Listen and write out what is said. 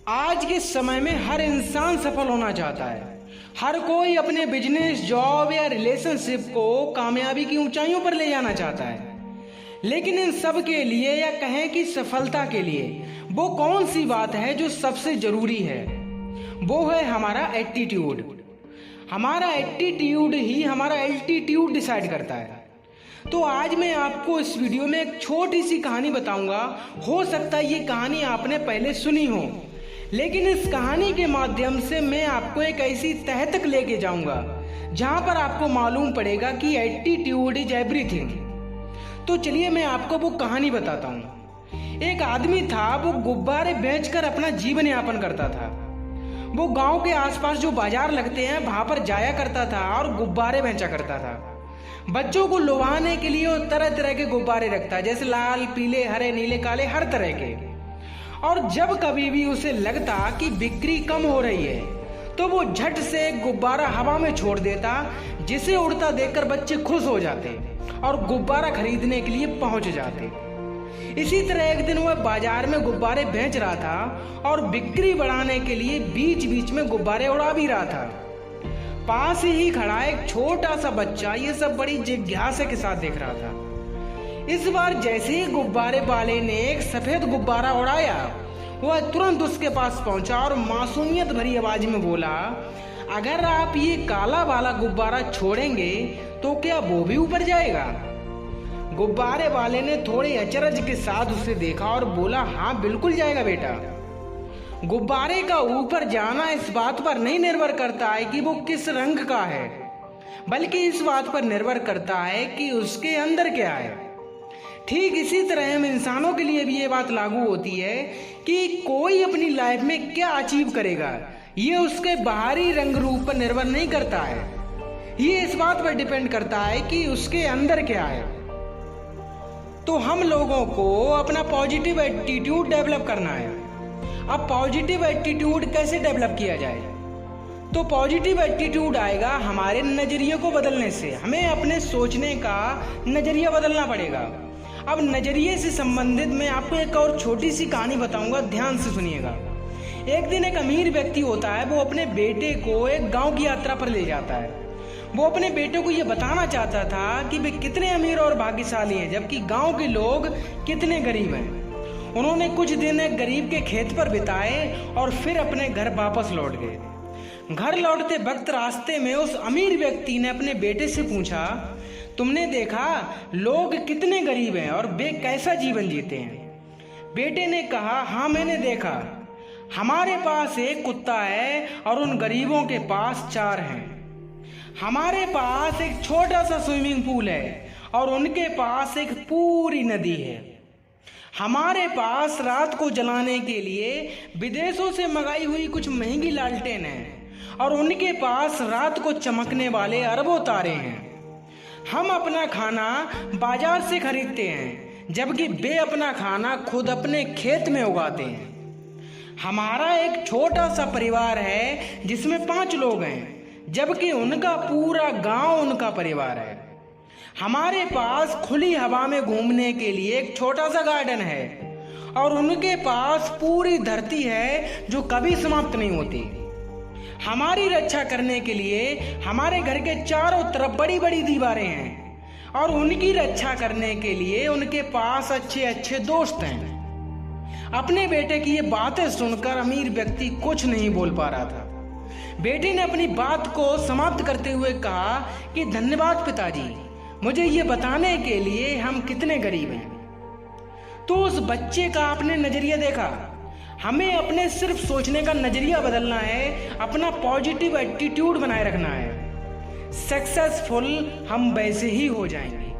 आज के समय में हर इंसान सफल होना चाहता है। हर कोई अपने बिजनेस, जॉब या रिलेशनशिप को कामयाबी की ऊंचाइयों पर ले जाना चाहता है। लेकिन इन सब के लिए, या कहें कि सफलता के लिए, वो कौन सी बात है जो सबसे जरूरी है? वो है हमारा एटीट्यूड। हमारा एटीट्यूड ही हमारा एल्टीट्यूड डिसाइड करता है। तो आज मैं आपको इस वीडियो में एक छोटी सी कहानी बताऊंगा। हो सकता है ये कहानी आपने पहले सुनी हो, लेकिन इस कहानी के माध्यम से मैं आपको एक ऐसी तह तक लेके जाऊंगा जहां पर आपको मालूम पड़ेगा कि एटीट्यूड इज एवरीथिंग। तो चलिए मैं आपको वो कहानी बताता हूँ। एक आदमी था, वो गुब्बारे बेचकर अपना जीवन यापन करता था। वो गांव के आसपास जो बाजार लगते हैं वहां पर जाया करता था और गुब्बारे बेचा करता था। बच्चों को लुभाने के लिए वो तरह तरह के गुब्बारे रखता, जैसे लाल, पीले, हरे, नीले, काले, हर तरह के। और जब कभी भी उसे लगता कि बिक्री कम हो रही है तो वो झट से एक गुब्बारा हवा में छोड़ देता, जिसे उड़ता देखकर बच्चे खुश हो जाते और गुब्बारा खरीदने के लिए पहुंच जाते। इसी तरह एक दिन वह बाजार में गुब्बारे बेच रहा था और बिक्री बढ़ाने के लिए बीच बीच में गुब्बारे उड़ा भी रहा था। पास ही खड़ा एक छोटा सा बच्चा ये सब बड़ी जिज्ञासा के साथ देख रहा था। इस बार जैसे ही गुब्बारे वाले ने एक सफेद गुब्बारा उड़ाया, वह तुरंत उसके पास पहुंचा और मासूमियत भरी आवाज में बोला, अगर आप ये काला वाला गुब्बारा छोड़ेंगे तो क्या वो भी ऊपर जाएगा? गुब्बारे वाले ने थोड़े अचरज के साथ उसे देखा और बोला, हाँ बिल्कुल जाएगा बेटा। गुब्बारे का ऊपर जाना इस बात पर नहीं निर्भर करता है कि वो किस रंग का है, बल्कि इस बात पर निर्भर करता है कि उसके अंदर क्या है। ठीक इसी तरह हम इंसानों के लिए भी ये बात लागू होती है कि कोई अपनी लाइफ में क्या अचीव करेगा, ये उसके बाहरी रंग रूप पर निर्भर नहीं करता है। ये इस बात पर डिपेंड करता है कि उसके अंदर क्या है। तो हम लोगों को अपना पॉजिटिव एटीट्यूड डेवलप करना है। अब पॉजिटिव एटीट्यूड कैसे डेवलप किया जाए? तो पॉजिटिव एटीट्यूड आएगा हमारे नजरिए को बदलने से। हमें अपने सोचने का नजरिया बदलना पड़ेगा। अब नजरिए से संबंधित मैं आपको एक और छोटी सी कहानी बताऊंगा, ध्यान से सुनिएगा। एक दिन एक अमीर व्यक्ति होता है, वो अपने बेटे को एक गांव की यात्रा पर ले जाता है। वो अपने बेटे को ये बताना चाहता था कि वे कितने अमीर और भाग्यशाली हैं, जबकि गांव के लोग कितने गरीब हैं। उन्होंने कुछ दिन एक गरीब के खेत पर बिताए और फिर अपने घर वापस लौट गए। घर लौटते वक्त रास्ते में उस अमीर व्यक्ति ने अपने बेटे से पूछा, तुमने देखा लोग कितने गरीब हैं और वे कैसा जीवन जीते हैं? बेटे ने कहा, हाँ मैंने देखा। हमारे पास एक कुत्ता है और उन गरीबों के पास 4 हैं। हमारे पास एक छोटा सा स्विमिंग पूल है और उनके पास एक पूरी नदी है। हमारे पास रात को जलाने के लिए विदेशों से मंगाई हुई कुछ महंगी लालटेन है और उनके पास रात को चमकने वाले अरबों तारे हैं। हम अपना खाना बाजार से खरीदते हैं, जबकि वे अपना खाना खुद अपने खेत में उगाते हैं। हमारा एक छोटा सा परिवार है जिसमें 5 लोग हैं, जबकि उनका पूरा गांव उनका परिवार है। हमारे पास खुली हवा में घूमने के लिए एक छोटा सा गार्डन है और उनके पास पूरी धरती है जो कभी समाप्त नहीं होती। हमारी रक्षा करने के लिए हमारे घर के चारों तरफ बड़ी बड़ी दीवारें हैं और उनकी रक्षा करने के लिए उनके पास अच्छे अच्छे दोस्त हैं। अपने बेटे की ये बातें सुनकर अमीर व्यक्ति कुछ नहीं बोल पा रहा था। बेटे ने अपनी बात को समाप्त करते हुए कहा कि धन्यवाद पिताजी, मुझे ये बताने के लिए हम कितने गरीब हैं। तो उस बच्चे का आपने नजरिया देखा। हमें अपने सिर्फ सोचने का नजरिया बदलना है, अपना पॉजिटिव एटीट्यूड बनाए रखना है। सक्सेसफुल हम वैसे ही हो जाएंगे।